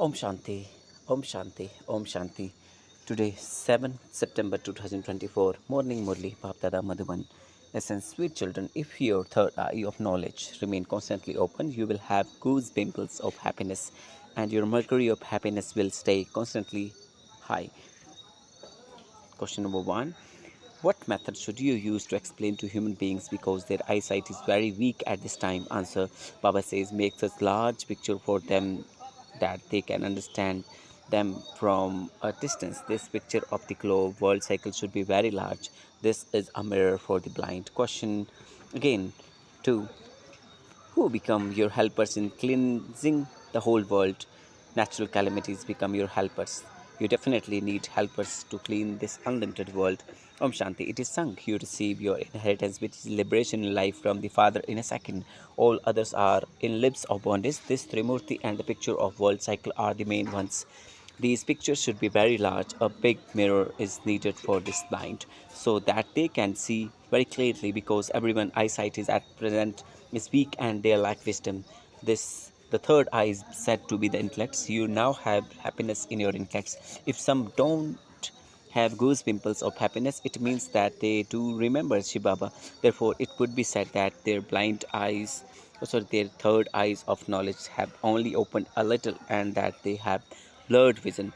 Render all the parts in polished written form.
Om Shanti, Om Shanti, Om Shanti. Today, 7 September 2024, Morning Murli, Baapdada Madhuban. Listen, sweet children, if your third eye of knowledge remain constantly open, you will have goose pimples of happiness, and your mercury of happiness will stay constantly high. Question number 1. What method should you use to explain to human beings because their eyesight is very weak at this time? Answer. Baba says make such large picture for them that they can understand them from a distance. This picture of the globe world cycle should be very large. This is a mirror for the blind. Question again. 2. Who become your helpers in cleansing the whole world? Natural calamities become your helpers. You definitely need helpers to clean this unlimited world. Om Shanti, it is sung. You receive your inheritance, which is liberation in life from the Father in a second. All others are in lips of bondage. This Trimurti and the picture of world cycle are the main ones. These pictures should be very large. A big mirror is needed for this blind so that they can see very clearly because everyone's eyesight is at present is weak and they lack wisdom. This the third eye is said to be the intellects. You now have happiness in your intellects. If some don't have goose pimples of happiness, it means that they do remember Shiv Baba. Therefore, it would be said that their blind eyes, their third eyes of knowledge have only opened a little and that they have blurred vision.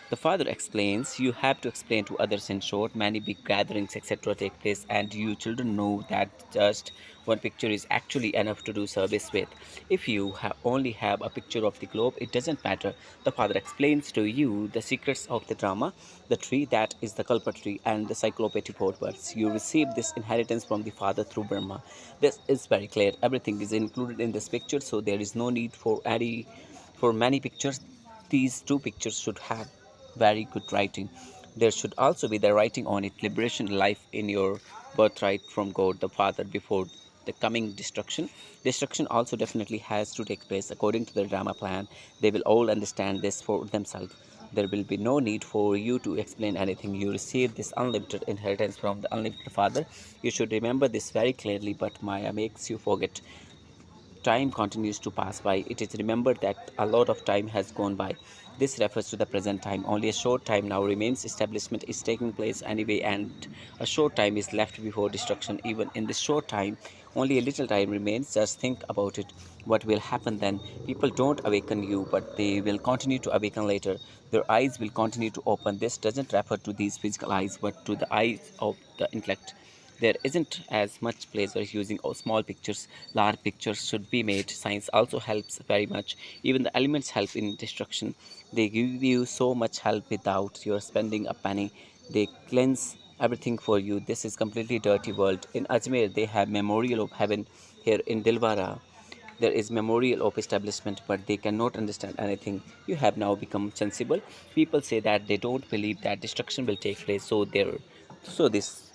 The father explains, you have to explain to others in short. Many big gatherings, etc., take place, and you children know that just one picture is actually enough to do service with. If you only have a picture of the globe, it doesn't matter. The father explains to you the secrets of the drama, the tree that is the Kalpa tree, and the cyclopedia words. You receive this inheritance from the father through Brahma. This is very clear. Everything is included in this picture, so there is no need for many pictures. These two pictures should have very good writing. There should also be the writing on it, liberation life in your birthright from God the Father before the coming destruction. Destruction also definitely has to take place according to the drama plan. They will all understand this for themselves. There will be no need for you to explain anything. You receive this unlimited inheritance from the unlimited Father. You should remember this very clearly, but Maya makes you forget. Time continues to pass by. It is remembered that a lot of time has gone by. This refers to the present time. Only a short time now remains. Establishment is taking place anyway, and a short time is left before destruction. Even in this short time, only a little time remains. Just think about it. What will happen then? People don't awaken you, but they will continue to awaken later. Their eyes will continue to open. This doesn't refer to these physical eyes, but to the eyes of the intellect. There isn't as much pleasure using small pictures. Large pictures should be made. Science also helps very much. Even the elements help in destruction. They give you so much help without your spending a penny. They cleanse everything for you. This is completely dirty world. In Ajmer they have memorial of heaven. Here in Dilwara there is memorial of establishment, but they cannot understand anything. You have now become sensible. People say that they don't believe that destruction will take place, so this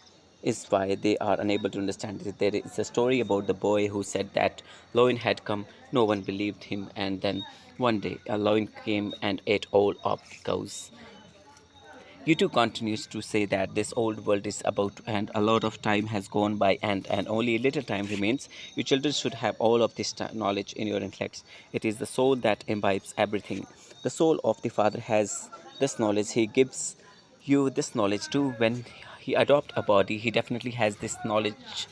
is why they are unable to understand it. There is a story about the boy who said that lion had come. No one believed him, and then one day a lion came and ate all of the cows. YouTube continues to say that this old world is about to end. A lot of time has gone by, and only little time remains. You children should have all of this knowledge in your intellects. It is the soul that imbibes everything. The soul of the Father has this knowledge. He gives you this knowledge too. When he adopt a body, he definitely has this knowledge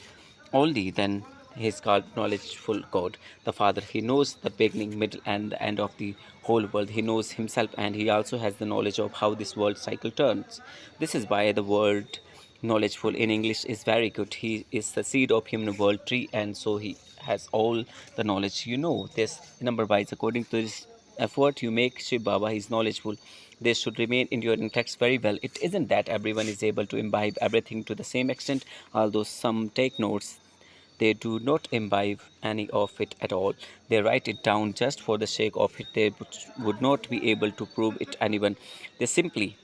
only. Then he is called knowledgeful God. The Father, he knows the beginning, middle, and the end of the whole world. He knows himself, and he also has the knowledge of how this world cycle turns. This is why the word knowledgeful in English is very good. He is the seed of human world tree, and so he has all the knowledge. You know this number wise. According to this effort you make, Shiv Baba is knowledgeful. This should remain in your text very well. It isn't that everyone is able to imbibe everything to the same extent, although some take notes. They do not imbibe any of it at all. They write it down just for the sake of it. They would not be able to prove it anyone. They simply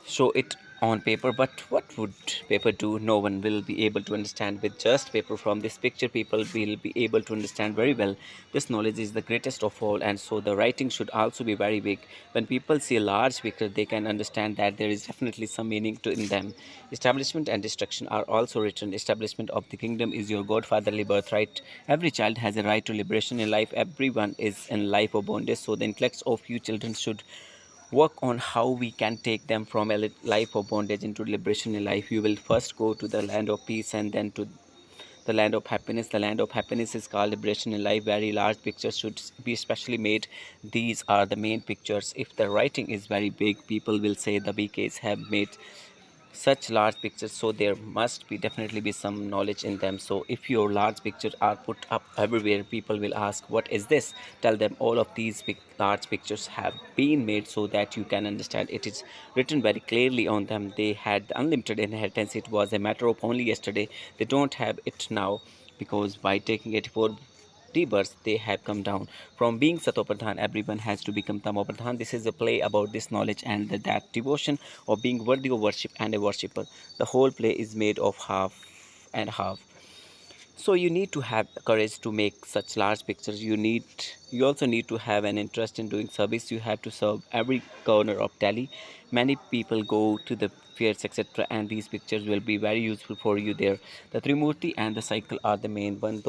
show it on paper, but what would paper do? No one will be able to understand with just paper. From this picture, people will be able to understand very well. This knowledge is the greatest of all, and so the writing should also be very big. When people see a large picture, they can understand that there is definitely some meaning to in them. Establishment and destruction are also written. Establishment of the kingdom is your godfatherly birthright. Every child has a right to liberation in life. Everyone is in life of bondage, so the intellects of you children should work on how we can take them from a life of bondage into liberation in life. You will first go to the land of peace and then to the land of happiness. The land of happiness is called liberation in life. Very large pictures should be specially made. These are the main pictures. If the writing is very big, people will say the BKs have made such large pictures, so there must be definitely be some knowledge in them. So if your large pictures are put up everywhere, people will ask, what is this? Tell them all of these big large pictures have been made so that you can understand. It is written very clearly on them. They had unlimited inheritance. It was a matter of only yesterday. They don't have it now, because by taking 84 rebirths they have come down from being Satopradhan. Everyone has to become Tamopradhan. This is a play about this knowledge and that devotion of being worthy of worship and a worshipper. The whole play is made of half and half. So you need to have courage to make such large pictures. You also need to have an interest in doing service. You have to serve every corner of Delhi. Many people go to the fairs, etc., and these pictures will be very useful for you there. The Trimurti and the cycle are the main one.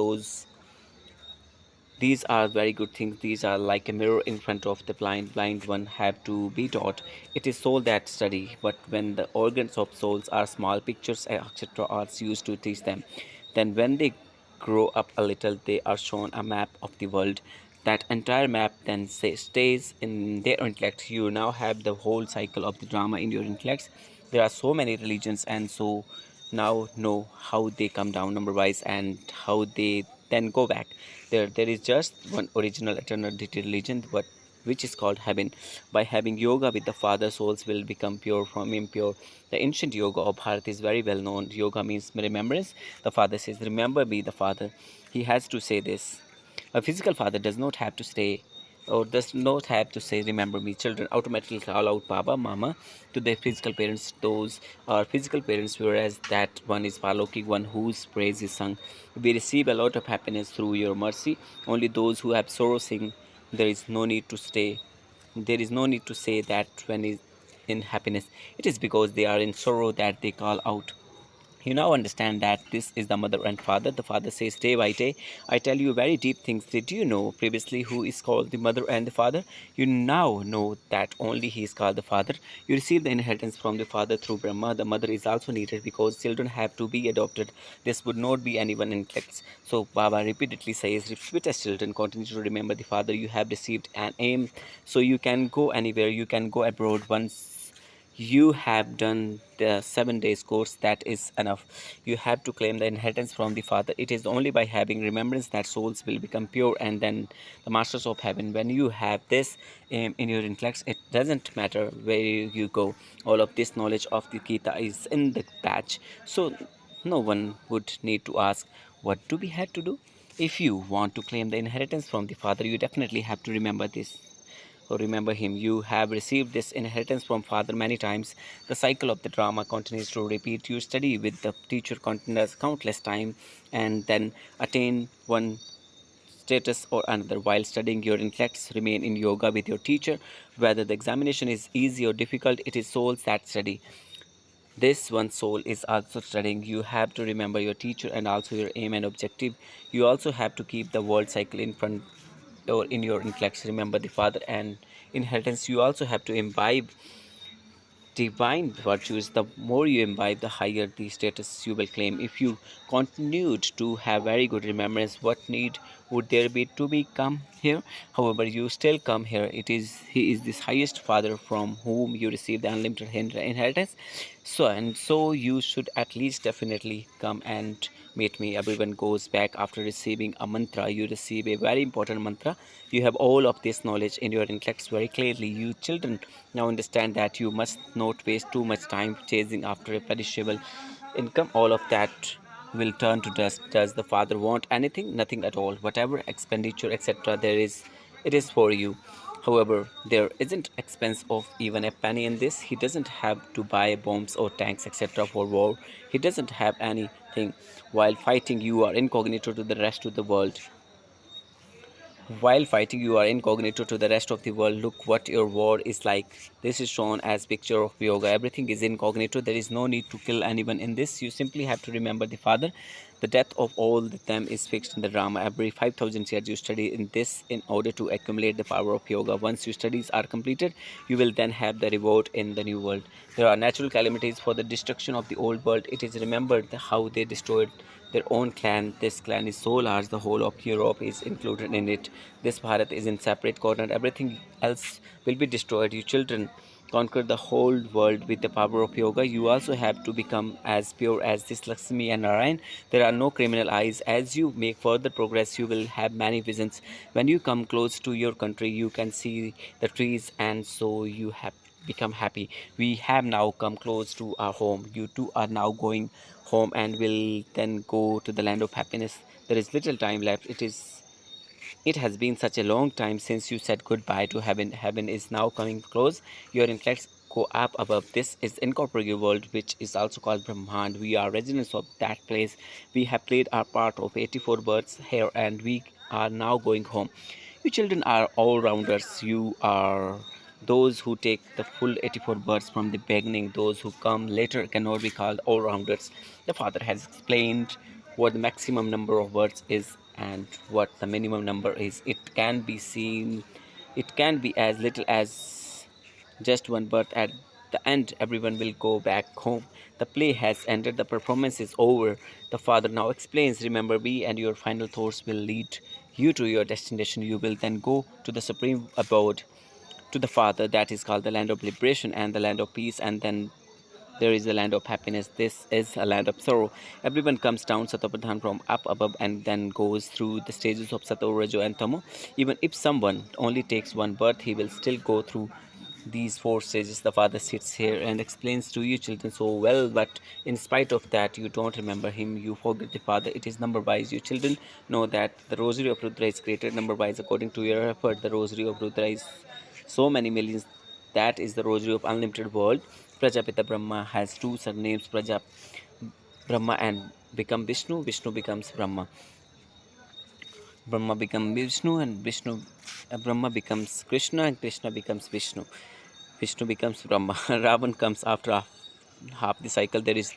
These are very good things. These are like a mirror in front of the blind one have to be taught. It is soul that study, but when the organs of souls are small, pictures etc. are used to teach them. Then when they grow up a little, they are shown a map of the world. That entire map then stays in their intellect. You now have the whole cycle of the drama in your intellect. There are so many religions, and so now know how they come down number wise and how they then go back. There is just one original eternity religion, but which is called heaven. By having yoga with the father, souls will become pure from impure. The ancient yoga of Bharat is very well known. Yoga means remembrance. The father says, remember me, the father. He has to say this. A physical father does not have to stay or does not have to say remember me. Children automatically call out Baba, Mama to their physical parents. Those are physical parents, whereas that one is Palokik, one whose praise is sung. We receive a lot of happiness through your mercy. Only those who have sorrow sing. There is no need to stay. There is no need to say that when is in happiness. It is because they are in sorrow that they call out. You now understand that this is the mother and father. The father says, day by day, I tell you very deep things. Did you know previously who is called the mother and the father? You now know that only he is called the father. You receive the inheritance from the father through Brahma. The mother is also needed because children have to be adopted. This would not be anyone in text. So Baba repeatedly says, repeat as children, continue to remember the father. You have received an aim, so you can go anywhere. You can go abroad once you have done the 7 days course. That is enough. You have to claim the inheritance from the father. It is only by having remembrance that souls will become pure and then the masters of heaven. When you have this in your intellect, it doesn't matter where you go. All of this knowledge of the Gita is in the patch, so no one would need to ask, what do we have to do? If you want to claim the inheritance from the father, you definitely have to remember this. So remember him. You have received this inheritance from father many times. The cycle of the drama continues to repeat. You study with the teacher countless time and then attain one status or another. While studying, your intellects remain in yoga with your teacher. Whether the examination is easy or difficult, it is souls that study. This one soul is also studying. You have to remember your teacher and also your aim and objective. You also have to keep the world cycle in front or in your intellect. Remember the father and inheritance. You also have to imbibe divine virtues. The more you imbibe, the higher the status you will claim. If you continued to have very good remembrance, what need would there be to be come here? However, you still come here. He is this highest father from whom you receive the unlimited inheritance. So you should at least definitely come and meet me. Everyone goes back after receiving a mantra. You receive a very important mantra. You have all of this knowledge in your intellects very clearly. You children now understand that you must not waste too much time chasing after a perishable income. All of that will turn to dust. Does the father want anything? Nothing at all. Whatever expenditure etc. there is, it is for you. However, there isn't expense of even a penny in this. He doesn't have to buy bombs or tanks, etc. for war. He doesn't have anything. While fighting, you are incognito to the rest of the world. While fighting, you are incognito to the rest of the world. Look what your war is like. This is shown as picture of yoga. Everything is incognito. There is no need to kill anyone in this. You simply have to remember the Father. The death of all of them is fixed in the drama. Every 5,000 years you study in this in order to accumulate the power of yoga. Once your studies are completed, you will then have the reward in the new world. There are natural calamities for the destruction of the old world. It is remembered how they destroyed their own clan. This clan is so large, the whole of Europe is included in it. This Bharat is in separate corner. Everything else will be destroyed. You children conquer the whole world with the power of yoga. You also have to become as pure as this Lakshmi and Narayan. There are no criminal eyes. As you make further progress, you will have many visions. When you come close to your country, you can see the trees, and so you have become happy. We have now come close to our home. You two are now going home and will then go to the land of happiness. There is little time left. It has been such a long time since you said goodbye to heaven. Heaven is now coming close. Your intellects go up above. This is incorporeal world, which is also called Brahman. We are residents of that place. We have played our part of 84 births here, and we are now going home. You children are all rounders. You are those who take the full 84 births from the beginning. Those who come later cannot be called all rounders. The father has explained what the maximum number of words is and what the minimum number is. It can be as little as just one birth. At the end, everyone will go back home. The play has ended, the performance is over. The father now explains, remember me, and your final thoughts will lead you to your destination. You will then go to the supreme abode, to the father, that is called the land of liberation and the land of peace, and then there is a land of happiness. This is a land of sorrow. Everyone comes down Satapradhan from up above and then goes through the stages of Sato, Rajo, and Tamo. Even if someone only takes one birth, he will still go through these four stages. The father sits here and explains to you children so well, but in spite of that, you don't remember him. You forget the father. It is number wise. You children know that the rosary of Rudra is created number wise according to your effort. The rosary of Rudra is so many millions. That is the rosary of unlimited world. Prajapita Brahma has two surnames, Praja Brahma and become Vishnu. Vishnu becomes Brahma. Brahma becomes Vishnu, and Brahma becomes Krishna, and Krishna becomes Vishnu. Vishnu becomes Brahma. Ravan comes after half the cycle. There is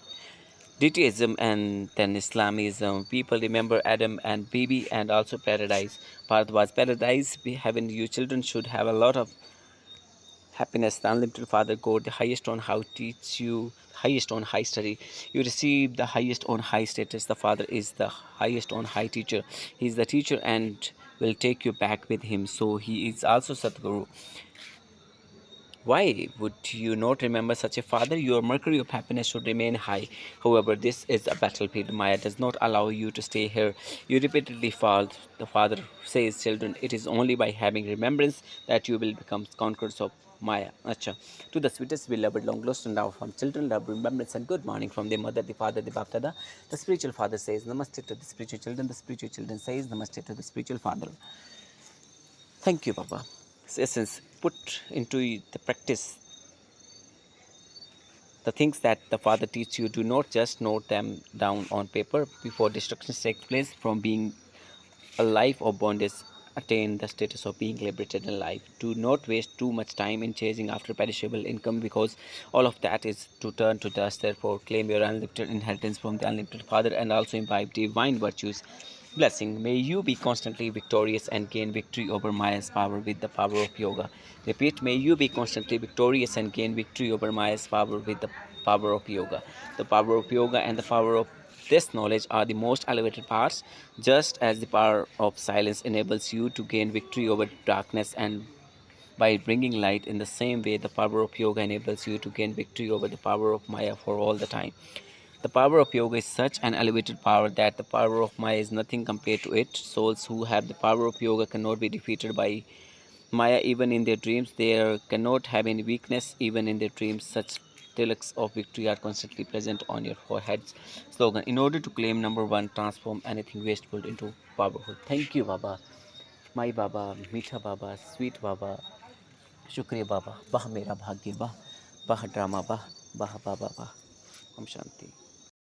Deityism and then Islamism. People remember Adam and Bibi and also paradise. Bharat was paradise. Heaven, you children should have a lot of happiness. The unlimited Father God, the highest on how teach you, highest on high study. You receive the highest on high status. The Father is the highest on high teacher. He is the teacher and will take you back with him. So he is also Satguru. Why would you not remember such a father? Your mercury of happiness should remain high. However, this is a battlefield. Maya does not allow you to stay here. You repeatedly fall. The father says, children, it is only by having remembrance that you will become conquerors of Maya. Acha. To the sweetest, beloved, long lost, and now from children, love, remembrance, and good morning from the mother, the father, the Baapdada. The spiritual father says, Namaste to the spiritual children. The spiritual children says, Namaste to the spiritual father. Thank you, Baba. Essence, put into the practice the things that the Father teaches you. Do not just note them down on paper. Before destruction takes place, from being a life of bondage, attain the status of being liberated in life. Do not waste too much time in chasing after perishable income, because all of that is to turn to dust. Therefore, claim your unlimited inheritance from the unlimited Father and also imbibe divine virtues. Blessing. May you be constantly victorious and gain victory over Maya's power with the power of yoga. Repeat, may you be constantly victorious and gain victory over Maya's power with the power of yoga. The power of yoga and the power of this knowledge are the most elevated parts, just as the power of silence enables you to gain victory over darkness, and by bringing light in the same way, the power of yoga enables you to gain victory over the power of Maya for all the time. The power of yoga is such an elevated power that the power of Maya is nothing compared to it. Souls who have the power of yoga cannot be defeated by Maya even in their dreams. They cannot have any weakness even in their dreams. Such tilaks of victory are constantly present on your foreheads. Slogan. In order to claim number one, transform anything wasteful into powerful. Thank you, Baba. My Baba, Meetha Baba, Sweet Baba. शुक्रिया बाबा, वाह मेरा भाग्य, वाह वाह drama, वाह वाह वाह वाह वाह। ओम शांति।